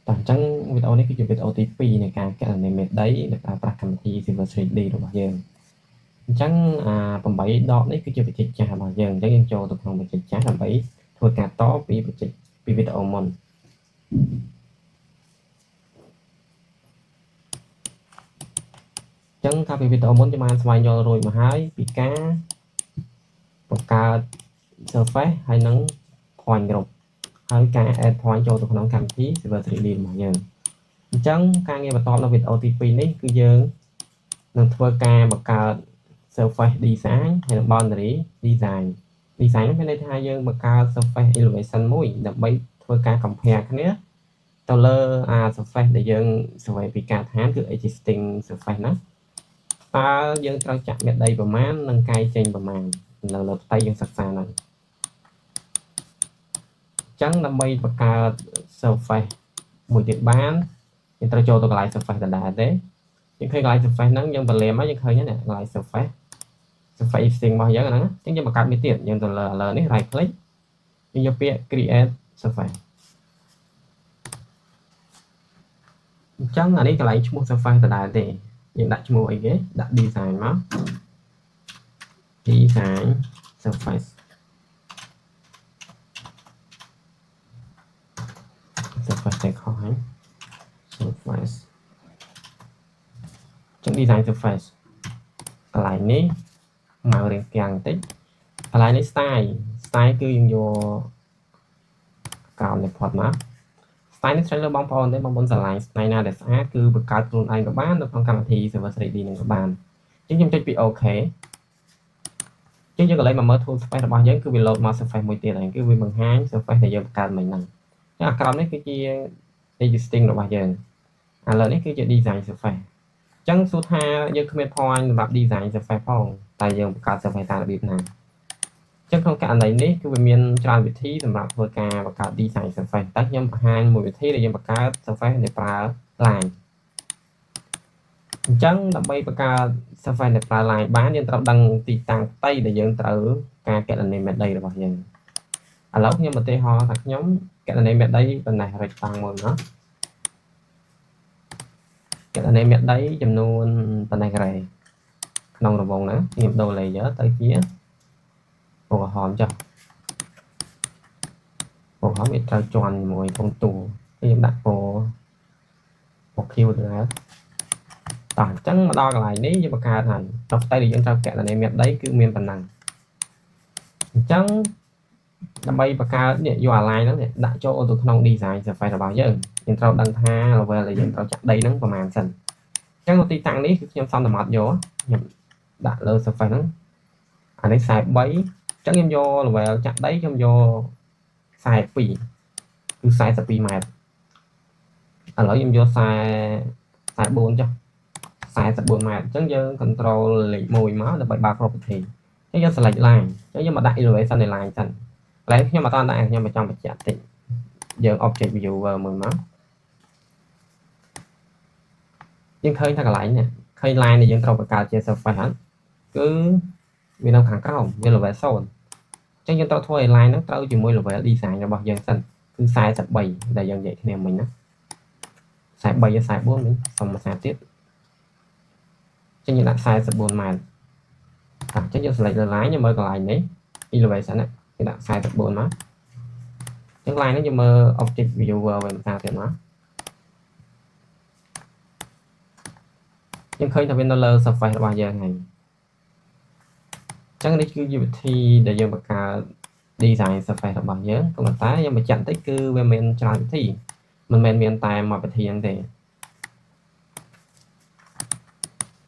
អញ្ចឹងវីដេអូនេះគឺជាវីដេអូទី2នៃការកែ animate ដីដោយប្រើប្រាស់កម្មវិធី Civil 3D របស់យើងអញ្ចឹង8 ដកនេះគឺជាបច្ចេកចាស់របស់យើងអញ្ចឹងយើងចូលទៅក្នុងបច្ចេកចាស់ដើម្បីធ្វើការតពីបច្ចេកពីវីដេអូមុនអញ្ចឹងកាលពីវីដេអូមុនយើងបានស្វែងយល់រួចមកហើយពីការបង្កើត surface ហើយនឹង point group ហើយការ add point ចូលទៅក្នុងកម្មវិធី Civil 3D របស់យើងអញ្ចឹងការងារបន្តនៅវីដេអូទី2នេះគឺយើងនឹងធ្វើការបង្កើត surface design ហើយនិង boundary design នេះមានន័យថាយើងបង្កើត surface elevation មួយដើម្បីធ្វើការ compare គ្នាទៅលើsurface ដែលយើង survey ពីការឋានគឺ existing surface ណាតើយើងត្រូវចាក់មេដីប្រមាណនិងកាយចេញប្រមាណនៅលើផ្ទៃយើងសិក្សាហ្នឹងអញ្ចឹងដើម្បីបង្កើត surface មួយទៀតបានយើងត្រូវចូលទៅកន្លែង surface ដដែលទេយើងឃើញកន្លែង surface ហ្នឹងយើងបន្លាមមកយើងឃើញហ្នឹងកន្លែង surface existing របស់យើងហ្នឹងអញ្ចឹងយើងបង្កើតមួយទៀតយើងទៅលើនេះ right click យើងយកពាក្យ create surface អញ្ចឹងអានេះកន្លែងឈ្មោះ surface ដដែលទេយើងដាក់ឈ្មោះអីគេដាក់ design មក design surface surface តែខុសហើយ surface ចឹង design surface កន្លែងនេះមករៀងទាំងបន្តិចកន្លែងនេះ style គឺយើងយកក្រោមនេះផុតមក style នេះត្រូវលើបងប្អូនទេបងប្អូនស្រឡាញ់ style ណាដែលស្អាតគឺបង្កើតខ្លួនឯងក៏បាននៅក្នុងកម្មវិធី Civil 3D នឹងក៏បានអញ្ចឹងខ្ញុំចុចពី OK អញ្ចឹងយើងក៏លេខមកមើល tool space របស់យើងគឺវា load មក surface មួយទៀតហើយគឺវាបង្ហាញ surface ដែលយើងបង្កើតមិញហ្នឹងអញ្ចឹងអាក្រោមនេះគឺជា existing របស់យើងឥឡូវនេះគឺជា design surface អញ្ចឹងសួរថាយើងគ្មាន point សម្រាប់ design surface ផងតែយើងបង្កើត surface តាមរបៀបណាអញ្ចឹងក្នុងករណីនេះគឺវាមានច្រើនវិធីសម្រាប់ធ្វើការបង្កើត design surface តែខ្ញុំបង្ហាញមួយវិធីដែលយើងបង្កើត surface ដោយប្រើ line អញ្ចឹងដើម្បីបង្កើត surface ដែលប្រើ line បានយើងត្រូវដឹងទីតាំងផ្ទៃដែលយើងត្រូវការកណនីមេដីរបស់យើងឥឡូវខ្ញុំឧទាហរណ៍ថាខ្ញុំកណនីមេដីប៉ុណ្ណេះ rectangle មួយណាកណនីមេដីចំនួនប៉ុណ្ណេះការ៉េក្នុងរង្វង់ហ្នឹងខ្ញុំដូរ layer ទៅជាពណ៌ក្រហមចុះពណ៌ក្រហមវាត្រូវជាន់ជាមួយពងទូខ្ញុំដាក់ពណ៌ Q ទៅហើយតោះអញ្ចឹងមកដល់កន្លែងនេះយើងបង្កើតហើយដល់ផ្ទៃដែលយើងត្រូវកណនីមេដីគឺមានប៉ុណ្ណឹងអញ្ចឹងដើម្បីបង្កើតនេះយក align ហ្នឹងដាក់ចូលទៅក្នុង design surface របស់យើងត្រូវដឹងថា level ដែលយើងត្រូវចាក់ដីហ្នឹងប្រហែលសិនអញ្ចឹងទីតាំងនេះគឺខ្ញុំសន្មតយកខ្ញុំដាក់លើ surface ហ្នឹងអានេះ43អញ្ចឹងខ្ញុំយក level ចាក់ដីខ្ញុំយក42គឺ42ម៉ែត្រឥឡូវខ្ញុំយក44ចុះ44ម៉ែត្រអញ្ចឹងយើង control លេខ1មកដើម្បីបើក property អញ្ចឹងយើង select line អញ្ចឹងយើងមកដាក់ elevation នៃ line សិនឥឡូវខ្ញុំអត់តាន់ដាក់ខ្ញុំបញ្ជាក់តិចយើង object viewer មួយមកយើងឃើញថាកន្លែងនេះឃើញ line ដែលយើងត្រូវបង្កើតជា surface ហ្នឹងគឺវានៅខាងក្រោមវា level 0អញ្ចឹងយើងត្រូវធ្វើឲ្យ line ហ្នឹងត្រូវជាមួយ level design របស់យើងសិនគឺ43ដែលយើងនិយាយគ្នាមិញណា43ឬ44មិញសុំមួយសាទៀតអញ្ចឹងយើងដាក់44ម៉ែត្រអញ្ចឹងយើង select លើ line យើងមើលកន្លែងនេះ elevation ណាគេដាក់44មកអញ្ចឹង line នេះយើងមើល object viewer វិញម្ដងទៀតមកយើងឃើញថាវានៅលើ surface របស់យើងហើយអញ្ចឹងនេះគឺជាវិធីដែលយើងបង្កើត design surface របស់យើងក៏ប៉ុន្តែយើងបញ្ជាក់បន្តិចគឺវាមានច្រើនវិធីមិនមែនមានតែមួយវិធីហ្នឹងទេ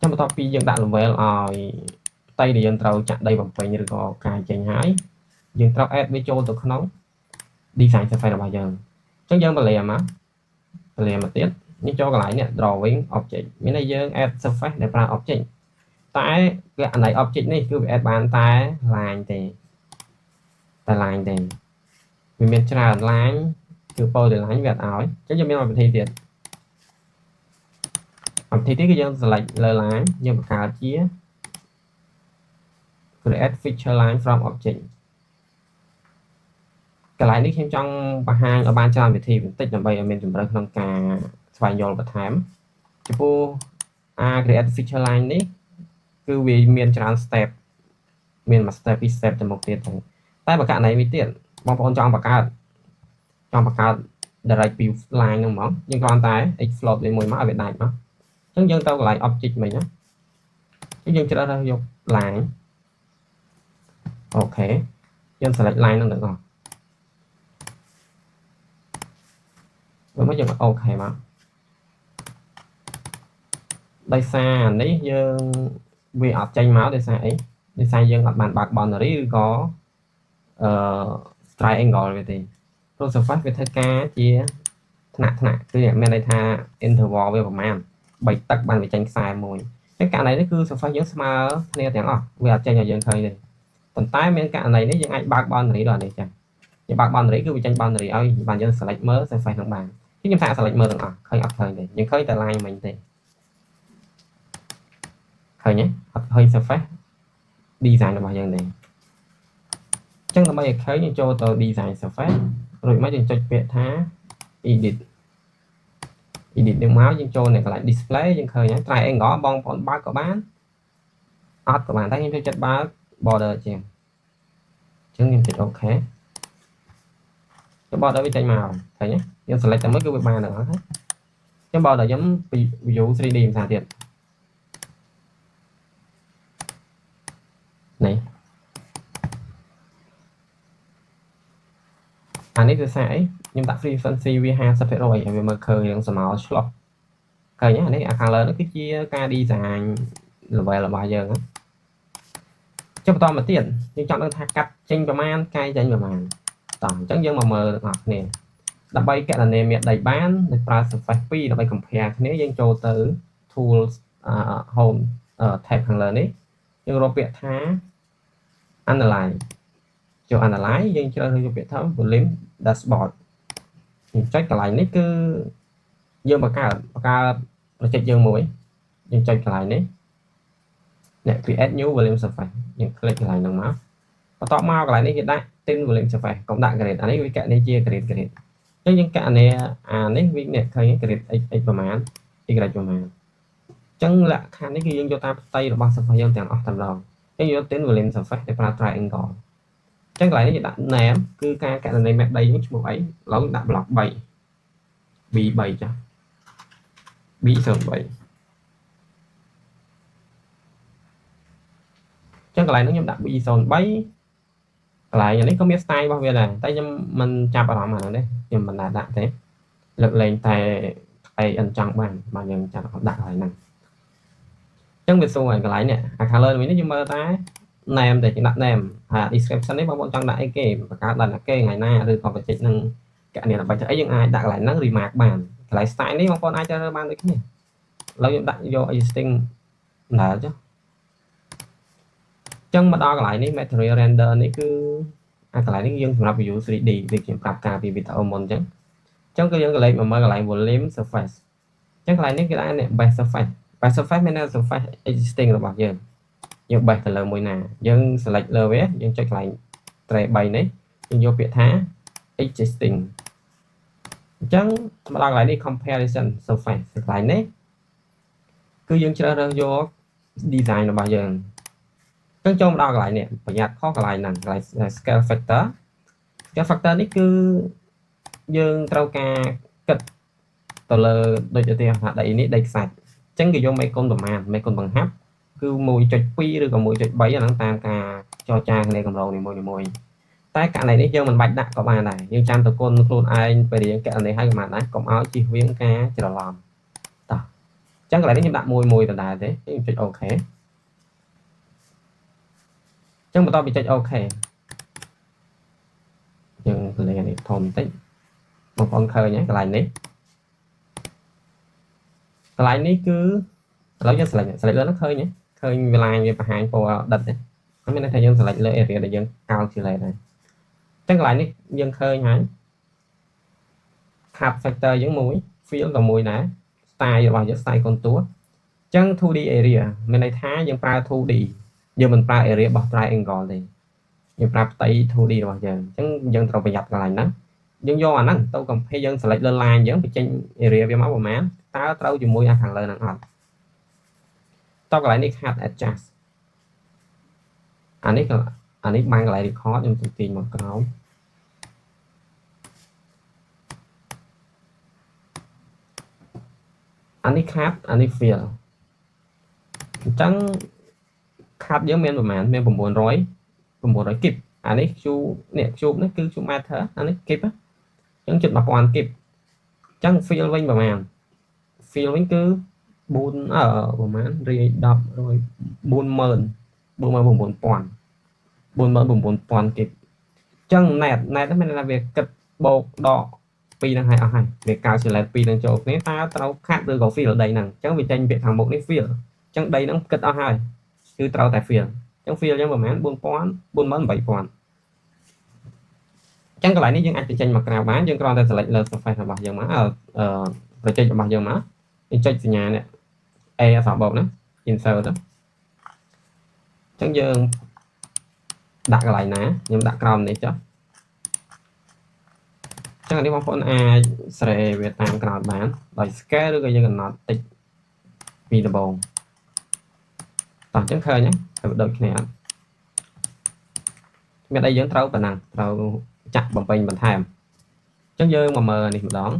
ចាំបន្ទាប់ពីយើងដាក់ level ឲ្យផ្ទៃដែលយើងត្រូវចាក់ដីបំពេញឬក៏កាយចេញហើយយើងត្រូវ add វាចូលទៅក្នុង design surface របស់យើងអញ្ចឹងយើងបន្លាមមកទៀតនេះចូលកន្លែងនេះ drawing object មានន័យយើង add surface ដែលប្រើ object តែវាអានៃ object នេះគឺវា add បានតែ line ទេវាមានច្រើន line គឺ polyline វាអត់ឲ្យអញ្ចឹងយើងមានមួយវិធីទៀតវិធីនេះគឺយើង select លើ line យើងបង្កើតជា create feature line from object កន្លែងនេះខ្ញុំចង់បង្ហាញឲ្យបានច្រើនវិធីបន្តិចដើម្បីឲ្យមានជម្រើសក្នុងការស្វែងយល់បន្ថែមចំពោះ create feature line នេះគឺវាមានច្រើន step មានមួយ step ពីរ step ទៅមុខទៀតចឹងតែបើករណីនេះទៀតបងប្អូនចង់បង្កើត direct view line ហ្នឹងហ្មងយើងគ្រាន់តែ export វាមួយមកឲ្យវាដាច់មកអញ្ចឹងយើងទៅកន្លែង object មិញណាយើងជ្រើសរើសយក line អូខេយើង select line ហ្នឹងទាំងអស់មកយើងអូខេមកដោយសារនេះយើងវាអត់ចេញមកដោយសារអីដោយសារយើងអត់បានបើក boundary ឬក៏triangle វាទេព្រោះ surface វាធ្វើការជាថ្នាក់គឺមានន័យថា interval វាប្រមាណ3ទឹកបានវាចេញខ្សែមួយអញ្ចឹងករណីនេះគឺ surface យើងស្មើគ្នាទាំងអស់វាអត់ចេញឲ្យយើងឃើញទេប៉ុន្តែមានករណីនេះយើងអាចបើក boundary ដល់នេះចឹងយើងបើក boundary គឺវាចេញ boundary ឲ្យបានយើង select មើល surface ហ្នឹងបានខ្ញុំថា select មើលទាំងអស់ឃើញអត់ឃើញទេយើងឃើញតែ line មិញទេឃើញទេអត់ឃើញ surface design របស់យើងទេអញ្ចឹងដើម្បីឲ្យឃើញយើងចូលទៅ design surface រួចមកយើងចុចពាក្យថា edit នឹងមកយើងចូលនៅកន្លែង display យើងឃើញហើយ triangle បងប្អូនបើកក៏បានអត់ក៏បានតែខ្ញុំចូលចិត្តបើក border ជាងអញ្ចឹងខ្ញុំចុច OK ចុច border វាចេញមកឃើញទេយើង select តែមួយគឺវាបានដល់ហើយខ្ញុំ border ខ្ញុំពី view 3D ភាសាទៀតនេះអានេះគឺសារអីខ្ញុំដាក់ frequency វា 50% ឲ្យវាមើលឃើញរឿងស្មោឆ្លោះឃើញអានេះអា color នេះគឺជាការ design level របស់យើងចុះបន្តមកទៀតយើងចង់ដឹងថាកាត់ចេញប្រមាណកាយចេញប្រមាណតោះអញ្ចឹងយើងមកមើលទាំងអស់គ្នាដើម្បីកណនាមាត្រាដីបានដោយប្រើ surface 2ដើម្បី compare គ្នាយើងចូលទៅ tools home tab ខាងលើនេះយើងរកពាក្យថា analyze ចូល analyze យើងជ្រើសរើសយកពាក្យថា volume dashboard យើងចុចកន្លែងនេះគឺយើងបង្កើត project យើងមួយយើងចុចកន្លែងនេះអ្នក create new volume surface យើង click កន្លែងហ្នឹងមកបន្ទាប់មកកន្លែងនេះគេដាក់ thin volume surface កុំដាក់ grade អានេះវាកណនាជា grade អញ្ចឹងយើងកណនាអានេះវាអ្នកឃើញ grade x ប្រមាណ y ប្រមាណអញ្ចឹងលក្ខខណ្ឌនេះគឺយើងយកតាមផ្ទៃរបស់ surface យើងទាំងអស់តែម្ដងអញ្ចឹងយក thin volume surface đểប្រើ triangle អញ្ចឹងកន្លែងនេះគេដាក់ name គឺការកណនាមាត្រាដីនេះឈ្មោះអីឡូវដាក់ block 3 b3 ចា៎ b03ចឹងកន្លែងនេះខ្ញុំដាក់ B03 កន្លែងនេះក៏មាន style របស់វាដែរតែខ្ញុំមិនចាប់អារម្មណ៍អាហ្នឹងទេខ្ញុំមិនដាក់ទេលើកលែងតែផ្ទៃអិនចង់បានយើងចាប់ដាក់កន្លែងហ្នឹងចឹងវាសួរកន្លែងនេះអា color នេះយើងមើលតែ name តែគេដាក់ name ហើយ description នេះបងប្អូនចង់ដាក់អីគេបង្កើតដល់គេថ្ងៃណាឬក៏ project ហ្នឹងកណនាដើម្បីទៅអីយើងអាចដាក់កន្លែងហ្នឹង remark បានកន្លែង style នេះបងប្អូនអាចរើបានដូចគ្នាឥឡូវខ្ញុំដាក់យក existing បណ្ដាលចុះចឹងមកដល់កន្លែងនេះ material render នេះគឺអាកន្លែងនេះយើងសម្រាប់ view 3D ដូចខ្ញុំប្រាប់ការពីវីដេអូមុនចឹងគឺយើងក៏លេខមកមើលកន្លែង volume surface ចឹងកន្លែងនេះគេដាក់ base surface មាន surface existing របស់យើង base ទៅលើមួយណាយើង select លើវាយើងចុចកន្លែង tray 3នេះយើងយកពាក្យថា existing អញ្ចឹងមកដល់កន្លែងនេះ comparison surface កន្លែងនេះគឺយើងជ្រើសរើសយក design របស់យើងចឹងចូលមកដល់កន្លែងនេះប្រញាប់ខុសកន្លែងហ្នឹងកន្លែង scale factor នេះគឺយើងត្រូវការគិតទៅលើដូចឧទាហរណ៍ថាដីនេះដីខ្សាច់អញ្ចឹងគេយកមេគុណប្រមាណមេគុណបង្ហាប់គឺ 1.2 ឬក៏ 1.3 អាហ្នឹងតាមការចរចាគ្នាកម្រងនីមួយៗតែករណីនេះយើងមិនបាច់ដាក់ក៏បានដែរយើងចាំទៅគុណខ្លួនឯងពេលយើងកណនាឲ្យក៏បានដែរកុំឲ្យជិះវៀងការច្រឡំតោះអញ្ចឹងកន្លែងនេះខ្ញុំដាក់មួយដដែលទេខ្ញុំចុច OK ចឹងបន្ទាប់ពីចុច OK យើងលេងនេះធំបន្តិចបងប្អូនឃើញហើយកន្លែងនេះគឺឥឡូវយើង select លើនោះឃើញវាឡាញវាបង្ហាញពណ៌ដិតទេហ្នឹងមានន័យថាយើង select លើ area ដែលយើងកោតជាលេខដែរចឹងកន្លែងនេះយើងឃើញហើយ cut factor យើងមួយ fill ក៏មួយដែរ style របស់យើង style contour ចឹង 2D area មានន័យថាយើងប្រើ 2D យើងមិនប្រើ area របស់ triangle ទេ យើងប្រាប់ផ្ទៃ 2D របស់យើងអញ្ចឹងយើងត្រូវប្រយ័ត្នកន្លែងហ្នឹងយើងយកអាហ្នឹងទៅកំភេយើង select លើ line យើងបញ្ចេញ area វាមកប្រហែលតើត្រូវជាមួយអាខាងលើហ្នឹងអត់តកន្លែងនេះខាត់ adjust អានេះបានកន្លែង record ខ្ញុំទាញមកក្រោមអានេះខាត់អានេះ fill អញ្ចឹងខាត់យើងមានប្រហែលមាន900 kip អានេះ Q នេះ cube នេះគឺ cube meter អានេះ kip អញ្ចឹងជិត 1000 kip អញ្ចឹង fill វិញប្រហែល fill វិញគឺ4ប្រហែលរាយ10 49000 49000 kip អញ្ចឹង net ហ្នឹងមានថាវាគិតបូកដកពីរហ្នឹងឲ្យអស់ហើយវា calculate ពីរហ្នឹងចូលគ្នាតើត្រូវខាត់ឬក៏ fill ដីហ្នឹងអញ្ចឹងវាចេញពាក្យខាងមុខនេះ fill អញ្ចឹងដីហ្នឹងគិតអស់ហើយគឺត្រូវតែ fill អញ្ចឹង fill យើងប្រហែល 4000 48000 ចឹងកន្លែងនេះយើងអាចបញ្ចេញមកក្រៅបានយើងគ្រាន់តែ select លើ surface របស់យើងមកproject របស់យើងមកយើងចុចសញ្ញានេះ A អក្សរបូកណា insert ទៅចឹងយើងដាក់កន្លែងណាខ្ញុំដាក់ក្រោមនេះចុះចឹងអានេះបងប្អូនអាចស្រេវាតាមក្រោមបានដោយ scale ឬក៏យើងកំណត់តិចពីដំបូងតោះចឹងឃើញហើយដូចគ្នាអត់មានអីយើងត្រូវប៉ុណ្ណឹងត្រូវចាក់បំពេញបន្ថែមអញ្ចឹងយើងមកមើលនេះម្ដង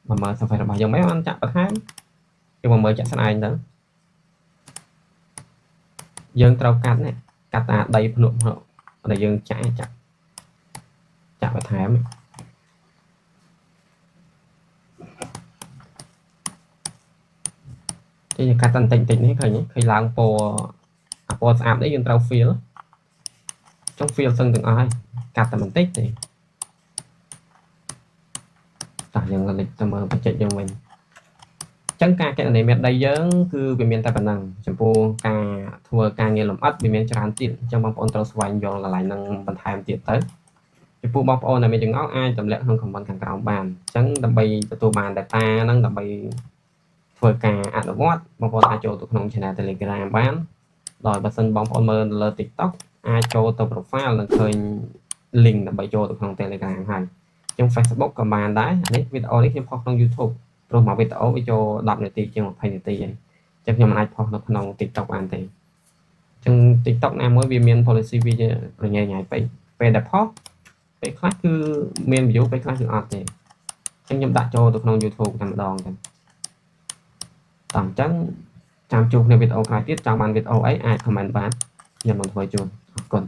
មកមើល surface របស់យើងមិនបានចាក់បន្ថែមយើងមកមើលចាក់ស្ដែងទៅយើងត្រូវកាត់នេះកាត់តាដីភ្នក់ដែលយើងចាក់បន្ថែមគេកាត់តែបន្តិចនេះឃើញឡើងពណ៌ស្អាតនេះយើងត្រូវ fill ចុង fill សឹងទាំងអស់ហើយកាត់តែបន្តិចទេតោះយើងលេចទៅមើលបច្ចេកយើងវិញអញ្ចឹងការកណន័យមេដីយើងគឺវាមានតែប៉ុណ្ណឹងចំពោះការធ្វើការងារលម្អិតវាមានច្រើនទៀតអញ្ចឹងបងប្អូនត្រូវស្វែងយល់កន្លែងហ្នឹងបន្ថែមទៀតទៅចំពោះបងប្អូនដែលមានចម្ងល់អាចទម្លាក់ក្នុង comment ខាងក្រោមបានអញ្ចឹងដើម្បីទទួលបាន data ហ្នឹងដើម្បីធ្វើការអនុវត្តបងប្អូនអាចចូលទៅក្នុង channel Telegram បានដោយបើសិនបងប្អូនមើលលើ TikTok អាចចូលទៅ profile នឹងឃើញ link ដើម្បីចូលទៅក្នុង Telegram ហើយចឹង Facebook ក៏បានដែរនេះវីដេអូនេះខ្ញុំផុសក្នុង YouTube ព្រោះមកវីដេអូវាចូល10នាទីជាង20នាទីហើយចឹងខ្ញុំមិនអាចផុសនៅក្នុង TikTok បានទេចឹង TikTok ណាមួយវាមាន policy វារញ៉េញ៉ៃពេកពេលដែលផុសពេលខ្លះគឺមាន view ពេលខ្លះគឺអត់ទេចឹងខ្ញុំដាក់ចូលទៅក្នុង YouTube តែម្ដងចឹងតោះអញ្ចឹងចាំជួបនៅវីដេអូក្រោយទៀតចង់បានវីដេអូអីអាច comment បានខ្ញុំនឹងធ្វើជូនអរគុណ